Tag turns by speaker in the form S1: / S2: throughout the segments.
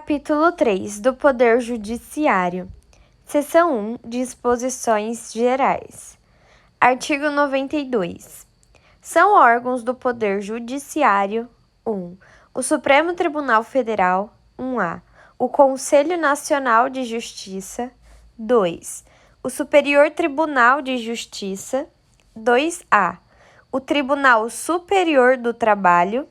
S1: Capítulo 3 do Poder Judiciário. Seção 1. Disposições Gerais. Artigo 92. São órgãos do Poder Judiciário: 1. O Supremo Tribunal Federal, 1A. O Conselho Nacional de Justiça, 2. O Superior Tribunal de Justiça, 2A. O Tribunal Superior do Trabalho,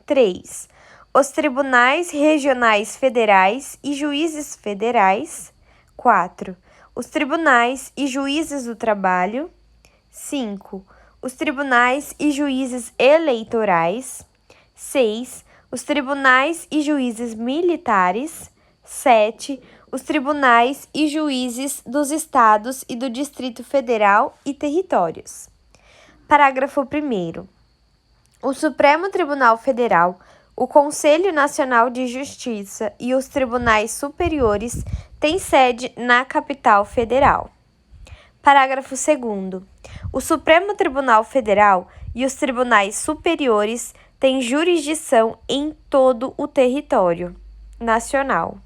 S1: 3. Os Tribunais Regionais Federais e Juízes Federais, 4. Os Tribunais e Juízes do Trabalho, 5. Os Tribunais e Juízes Eleitorais, 6. Os Tribunais e Juízes Militares, 7. Os Tribunais e Juízes dos Estados e do Distrito Federal e Territórios. Parágrafo 1º. O Supremo Tribunal Federal, o Conselho Nacional de Justiça e os tribunais superiores têm sede na capital federal. Parágrafo 2º. O Supremo Tribunal Federal e os tribunais superiores têm jurisdição em todo o território nacional.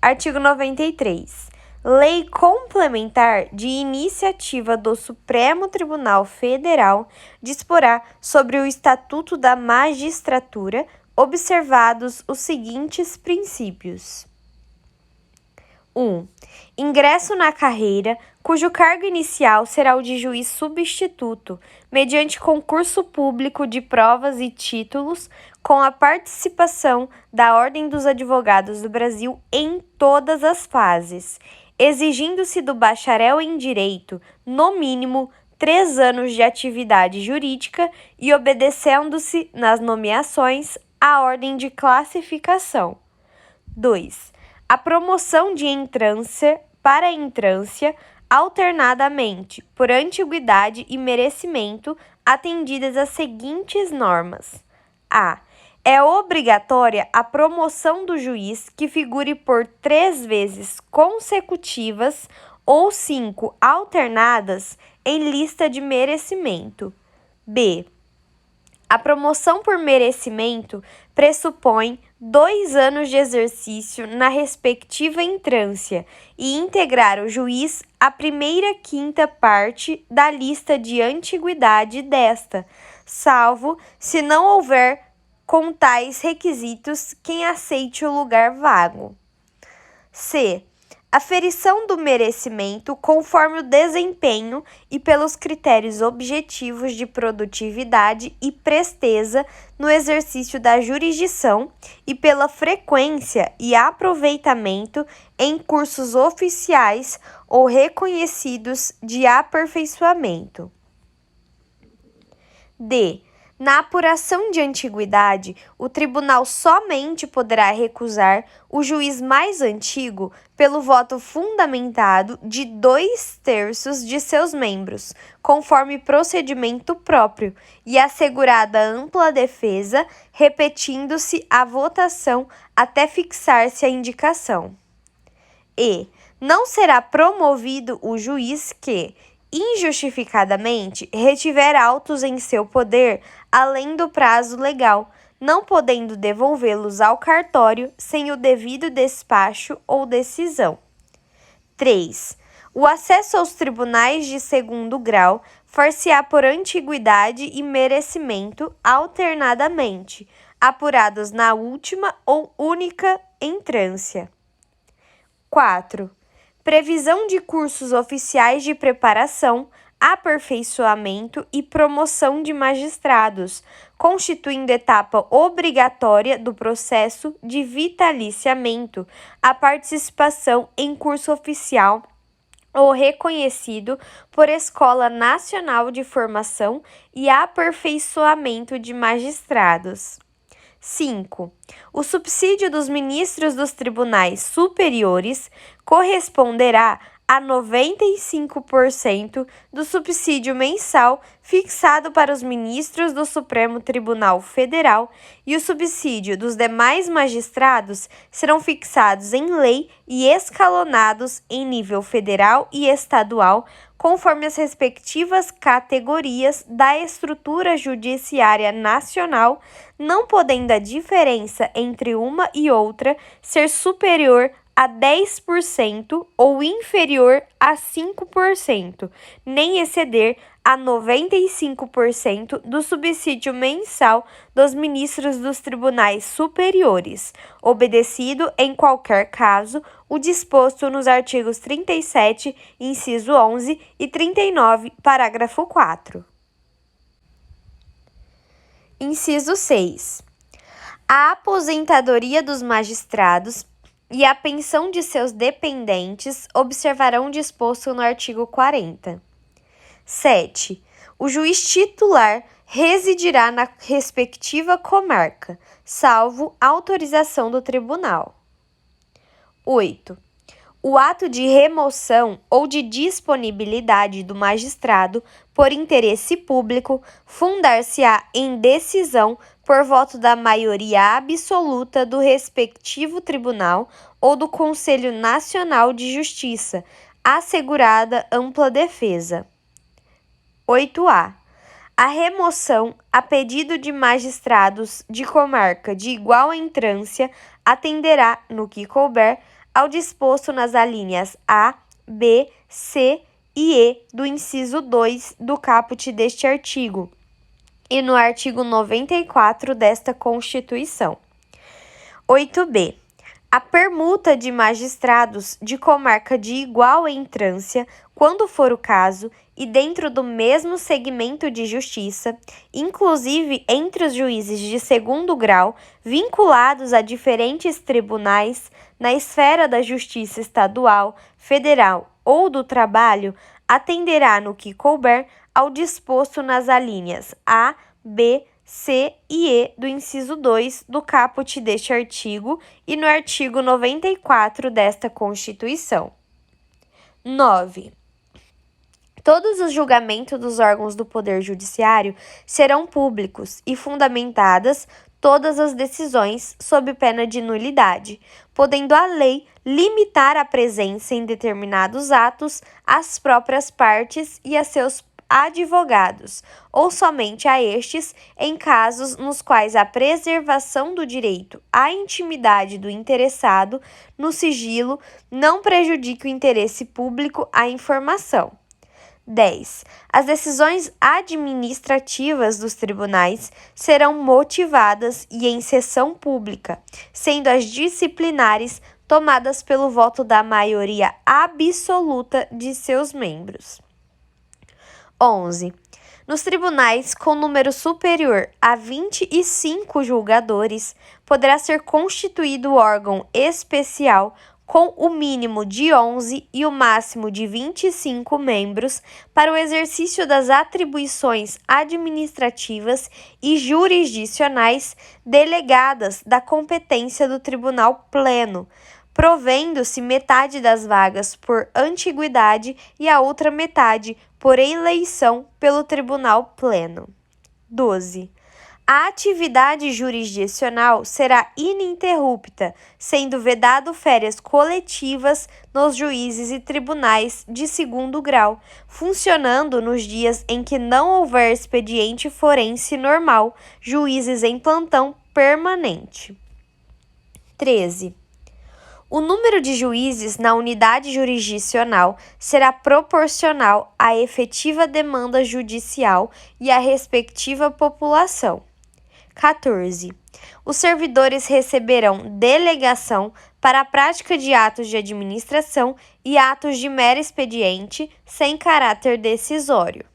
S1: Artigo 93. Lei complementar de iniciativa do Supremo Tribunal Federal disporá sobre o Estatuto da Magistratura, observados os seguintes princípios. 1. Ingresso na carreira, cujo cargo inicial será o de juiz substituto, mediante concurso público de provas e títulos, com a participação da Ordem dos Advogados do Brasil em todas as fases, exigindo-se do bacharel em Direito, no mínimo, 3 anos de atividade jurídica e obedecendo-se, nas nomeações, à ordem de classificação. 2. A promoção de entrância para entrância, alternadamente, por antiguidade e merecimento, atendidas as seguintes normas. A. É obrigatória a promoção do juiz que figure por 3 vezes consecutivas ou 5 alternadas em lista de merecimento. B. A promoção por merecimento pressupõe 2 anos de exercício na respectiva entrância e integrar o juiz à 1/5 parte da lista de antiguidade desta, salvo se não houver com tais requisitos quem aceite o lugar vago. C. Aferição do merecimento conforme o desempenho e pelos critérios objetivos de produtividade e presteza no exercício da jurisdição e pela frequência e aproveitamento em cursos oficiais ou reconhecidos de aperfeiçoamento. D. Na apuração de antiguidade, o tribunal somente poderá recusar o juiz mais antigo pelo voto fundamentado de 2/3 de seus membros, conforme procedimento próprio, e assegurada ampla defesa, repetindo-se a votação até fixar-se a indicação. E. Não será promovido o juiz que, injustificadamente, retiver autos em seu poder além do prazo legal, não podendo devolvê-los ao cartório sem o devido despacho ou decisão. 3. O acesso aos tribunais de segundo grau far-se-á por antiguidade e merecimento alternadamente, apurados na última ou única entrância. 4. Previsão de cursos oficiais de preparação, aperfeiçoamento e promoção de magistrados, constituindo etapa obrigatória do processo de vitaliciamento, a participação em curso oficial ou reconhecido por Escola Nacional de Formação e Aperfeiçoamento de Magistrados. 5. O subsídio dos ministros dos tribunais superiores corresponderá a 95% do subsídio mensal fixado para os ministros do Supremo Tribunal Federal, e o subsídio dos demais magistrados serão fixados em lei e escalonados em nível federal e estadual, conforme as respectivas categorias da estrutura judiciária nacional, não podendo a diferença entre uma e outra ser superior a 10% ou inferior a 5%, nem exceder a 95% do subsídio mensal dos ministros dos tribunais superiores, obedecido, em qualquer caso, o disposto nos artigos 37, inciso 11 e 39, parágrafo 4. Inciso 6. A aposentadoria dos magistrados e a pensão de seus dependentes observarão o disposto no artigo 40. 7. O juiz titular residirá na respectiva comarca, salvo autorização do tribunal. 8. O ato de remoção ou de disponibilidade do magistrado por interesse público fundar-se-á em decisão por voto da maioria absoluta do respectivo tribunal ou do Conselho Nacional de Justiça, assegurada ampla defesa. 8A. A remoção, a pedido de magistrados de comarca de igual entrância, atenderá, no que couber, ao disposto nas alíneas A, B, C e E do inciso 2 do caput deste artigo e no artigo 94 desta Constituição. 8b. A permuta de magistrados de comarca de igual entrância, quando for o caso, e dentro do mesmo segmento de justiça, inclusive entre os juízes de segundo grau, vinculados a diferentes tribunais, na esfera da justiça estadual, federal ou do trabalho, atenderá no que couber ao disposto nas alíneas A, B, C e E do inciso 2 do caput deste artigo e no artigo 94 desta Constituição. 9. Todos os julgamentos dos órgãos do Poder Judiciário serão públicos e fundamentadas todas as decisões sob pena de nulidade, podendo a lei limitar a presença em determinados atos às próprias partes e a seus advogados, ou somente a estes, em casos nos quais a preservação do direito à intimidade do interessado no sigilo não prejudique o interesse público à informação. 10. As decisões administrativas dos tribunais serão motivadas e em sessão pública, sendo as disciplinares tomadas pelo voto da maioria absoluta de seus membros. 11. Nos tribunais com número superior a 25 julgadores, poderá ser constituído órgão especial com o mínimo de 11 e o máximo de 25 membros para o exercício das atribuições administrativas e jurisdicionais delegadas da competência do Tribunal Pleno, provendo-se metade das vagas por antiguidade e a outra metade por eleição pelo Tribunal Pleno. 12. A atividade jurisdicional será ininterrupta, sendo vedado férias coletivas nos juízes e tribunais de segundo grau, funcionando nos dias em que não houver expediente forense normal, juízes em plantão permanente. 13. O número de juízes na unidade jurisdicional será proporcional à efetiva demanda judicial e à respectiva população. 14. Os servidores receberão delegação para a prática de atos de administração e atos de mero expediente, sem caráter decisório.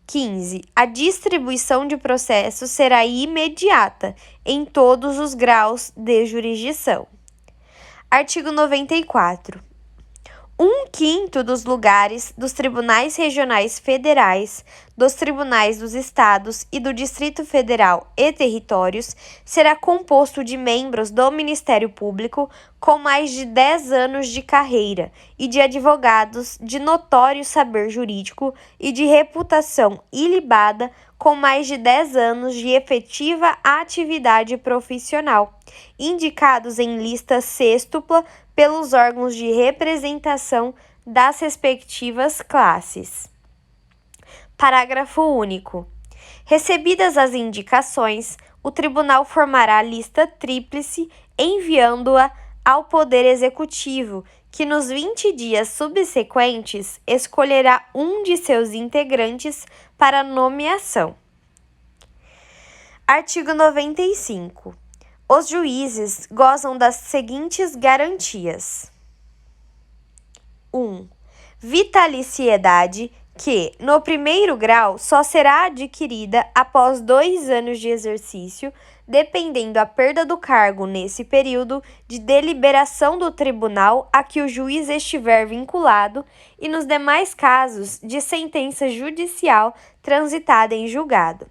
S1: 15. A distribuição de processos será imediata em todos os graus de jurisdição. Artigo 94. 1/5 dos lugares dos tribunais regionais federais, dos tribunais dos estados e do Distrito Federal e territórios será composto de membros do Ministério Público com mais de 10 anos de carreira e de advogados de notório saber jurídico e de reputação ilibada com mais de 10 anos de efetiva atividade profissional, indicados em lista sêxtupla pelos órgãos de representação das respectivas classes. Parágrafo único. Recebidas as indicações, o tribunal formará a lista tríplice, enviando-a ao Poder Executivo, que nos 20 dias subsequentes escolherá um de seus integrantes para nomeação. Artigo 95. Os juízes gozam das seguintes garantias: 1. Vitaliciedade, que, no primeiro grau, só será adquirida após 2 anos de exercício, dependendo a perda do cargo nesse período de deliberação do tribunal a que o juiz estiver vinculado e nos demais casos de sentença judicial transitada em julgado.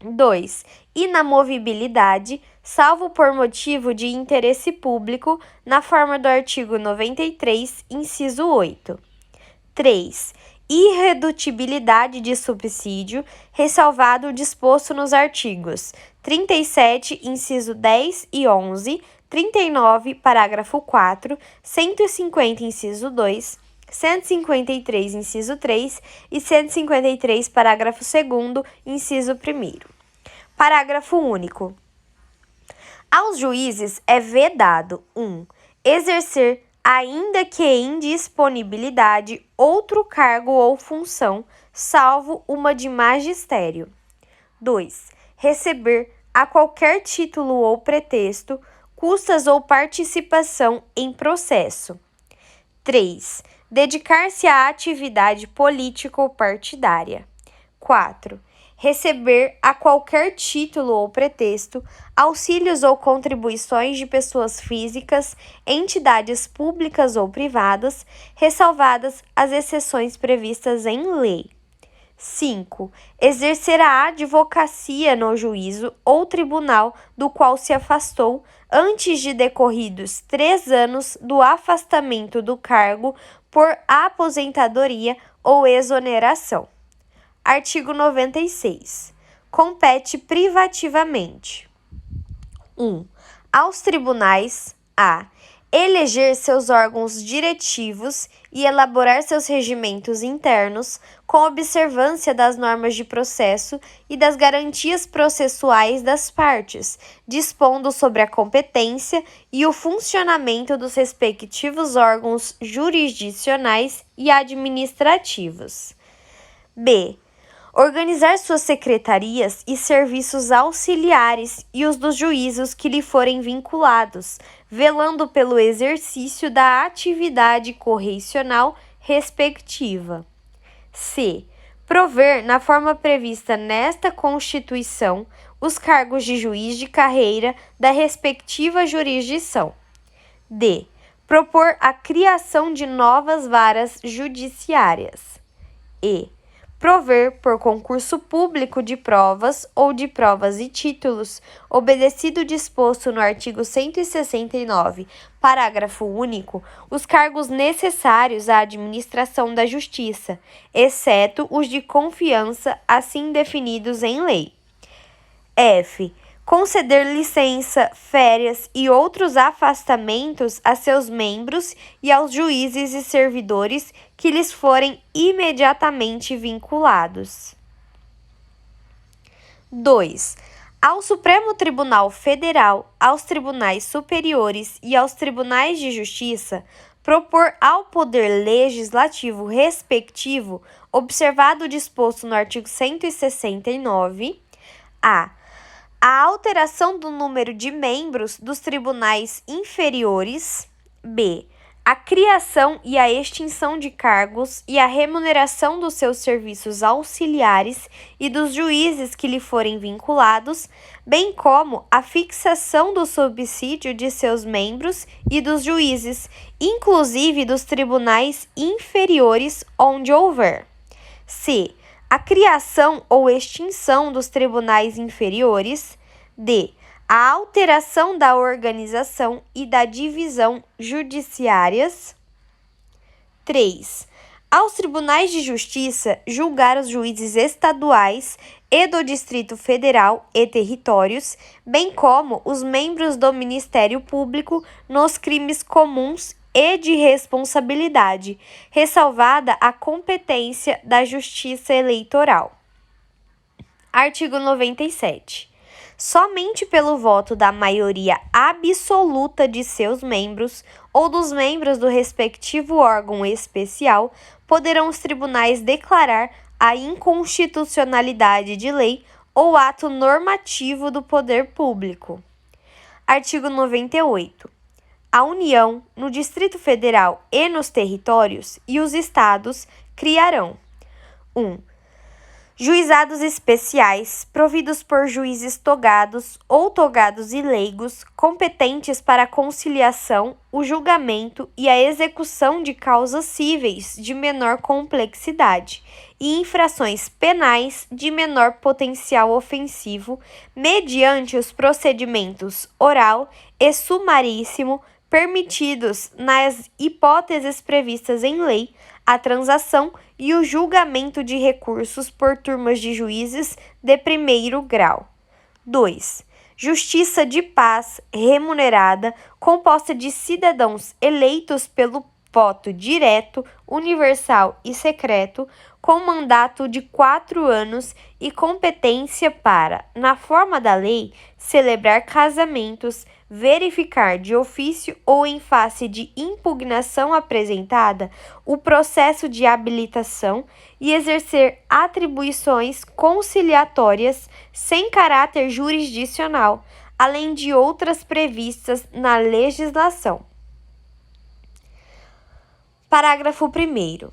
S1: 2. Inamovibilidade, salvo por motivo de interesse público, na forma do artigo 93, inciso 8. 3. Irredutibilidade de subsídio, ressalvado o disposto nos artigos 37, inciso 10 e 11, 39, parágrafo 4, 150, inciso 2, 153, inciso 3 e 153, parágrafo 2º, inciso 1º. Parágrafo único. Aos juízes é vedado: 1. Exercer, ainda que em disponibilidade, outro cargo ou função, salvo uma de magistério. 2. Receber, a qualquer título ou pretexto, custas ou participação em processo. 3. Dedicar-se à atividade político-partidária. 4. Receber, a qualquer título ou pretexto, auxílios ou contribuições de pessoas físicas, entidades públicas ou privadas, ressalvadas as exceções previstas em lei. 5. Exercer a advocacia no juízo ou tribunal do qual se afastou, antes de decorridos 3 anos do afastamento do cargo por aposentadoria ou exoneração. Artigo 96. Compete privativamente: 1. Aos tribunais: a. Eleger seus órgãos diretivos e elaborar seus regimentos internos com observância das normas de processo e das garantias processuais das partes, dispondo sobre a competência e o funcionamento dos respectivos órgãos jurisdicionais e administrativos. B. Organizar suas secretarias e serviços auxiliares e os dos juízos que lhe forem vinculados, velando pelo exercício da atividade correicional respectiva. C. Prover, na forma prevista nesta Constituição, os cargos de juiz de carreira da respectiva jurisdição. D. Propor a criação de novas varas judiciárias. E. Prover, por concurso público de provas ou de provas e títulos, obedecido o disposto no artigo 169, parágrafo único, os cargos necessários à administração da justiça, exceto os de confiança, assim definidos em lei. F. Conceder licença, férias e outros afastamentos a seus membros e aos juízes e servidores que lhes forem imediatamente vinculados. 2. Ao Supremo Tribunal Federal, aos tribunais superiores e aos tribunais de justiça, propor ao Poder Legislativo respectivo, observado o disposto no artigo 169, a alteração do número de membros dos tribunais inferiores, b. a criação e a extinção de cargos e a remuneração dos seus serviços auxiliares e dos juízes que lhe forem vinculados, bem como a fixação do subsídio de seus membros e dos juízes, inclusive dos tribunais inferiores onde houver. C. A criação ou extinção dos tribunais inferiores. D. A alteração da organização e da divisão judiciárias. 3. Aos tribunais de justiça julgar os juízes estaduais e do Distrito Federal e territórios, bem como os membros do Ministério Público nos crimes comuns e de responsabilidade, ressalvada a competência da Justiça Eleitoral. Artigo 97. Somente pelo voto da maioria absoluta de seus membros ou dos membros do respectivo órgão especial poderão os tribunais declarar a inconstitucionalidade de lei ou ato normativo do poder público. Artigo 98. A União, no Distrito Federal e nos territórios, e os estados criarão: 1. Juizados especiais, providos por juízes togados ou togados e leigos, competentes para a conciliação, o julgamento e a execução de causas cíveis de menor complexidade e infrações penais de menor potencial ofensivo, mediante os procedimentos oral e sumaríssimo permitidos nas hipóteses previstas em lei, a transação e o julgamento de recursos por turmas de juízes de primeiro grau. 2. Justiça de paz remunerada, composta de cidadãos eleitos pelo voto direto, universal e secreto, com mandato de 4 anos e competência para, na forma da lei, celebrar casamentos, verificar de ofício ou em face de impugnação apresentada o processo de habilitação e exercer atribuições conciliatórias sem caráter jurisdicional, além de outras previstas na legislação. Parágrafo 1º.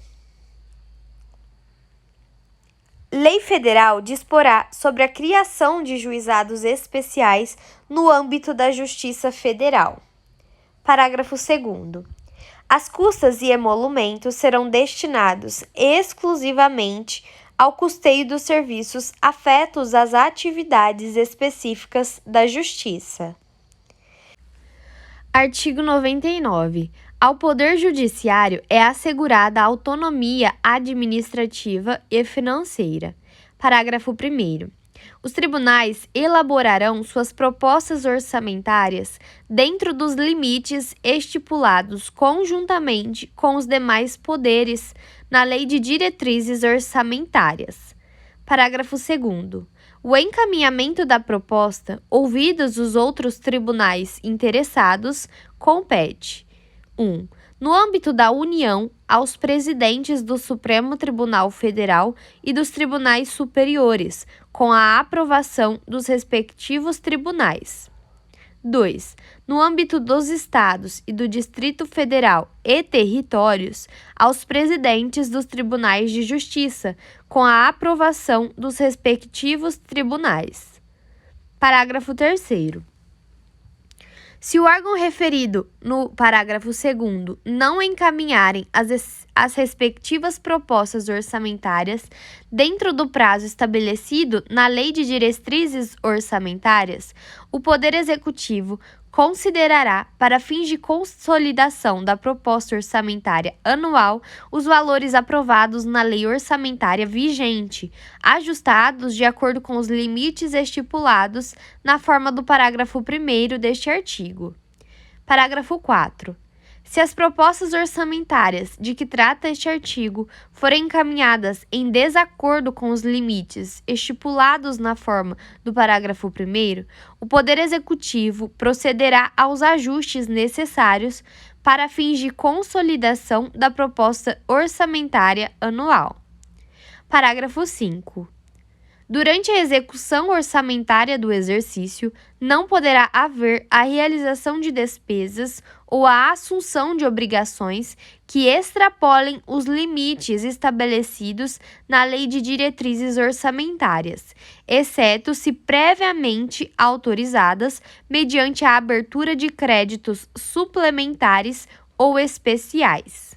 S1: Lei federal disporá sobre a criação de juizados especiais no âmbito da Justiça Federal. Parágrafo 2º. As custas e emolumentos serão destinados exclusivamente ao custeio dos serviços afetos às atividades específicas da Justiça. Artigo 99. Ao Poder Judiciário é assegurada a autonomia administrativa e financeira. Parágrafo 1º. Os tribunais elaborarão suas propostas orçamentárias dentro dos limites estipulados conjuntamente com os demais poderes na Lei de Diretrizes Orçamentárias. Parágrafo 2º. O encaminhamento da proposta, ouvidos os outros tribunais interessados, compete: 1. No âmbito da União, aos presidentes do Supremo Tribunal Federal e dos tribunais superiores, com a aprovação dos respectivos tribunais. 2. No âmbito dos estados e do Distrito Federal e territórios, aos presidentes dos tribunais de justiça, com a aprovação dos respectivos tribunais. Parágrafo 3º. Se o órgão referido no parágrafo 2º não encaminharem as respectivas propostas orçamentárias dentro do prazo estabelecido na Lei de Diretrizes Orçamentárias, o Poder Executivo considerará, para fins de consolidação da proposta orçamentária anual, os valores aprovados na lei orçamentária vigente, ajustados de acordo com os limites estipulados na forma do parágrafo 1º deste artigo. Parágrafo 4. Se as propostas orçamentárias de que trata este artigo forem encaminhadas em desacordo com os limites estipulados na forma do parágrafo 1º, o Poder Executivo procederá aos ajustes necessários para fins de consolidação da proposta orçamentária anual. Parágrafo 5. Durante a execução orçamentária do exercício, não poderá haver a realização de despesas ou a assunção de obrigações que extrapolem os limites estabelecidos na Lei de Diretrizes Orçamentárias, exceto se previamente autorizadas mediante a abertura de créditos suplementares ou especiais.